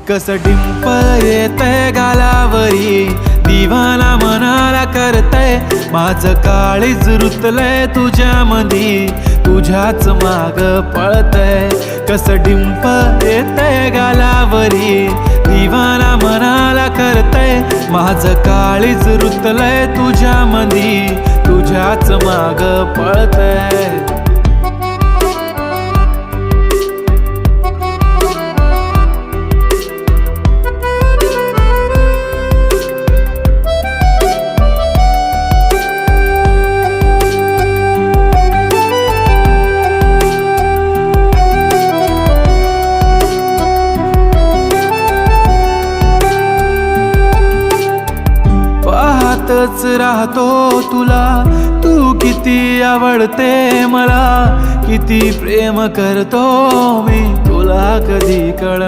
कस डिंपल येतय गालावरी, दिवाना मनाला करतय, माझं काळीज रुतलंय तुझ्या मधी, तुझ्याच माग पळतय. कस डिंपल येतय गालावरी, दिवाना मनाला करतय, माझं काळीज रुतलंय तुझ्या मधी, तुझ्याच माग पळतय. पाहतच राहतो तुला, तू किती आवडते मला, किती प्रेम करतो मी तुला कधी कळणार.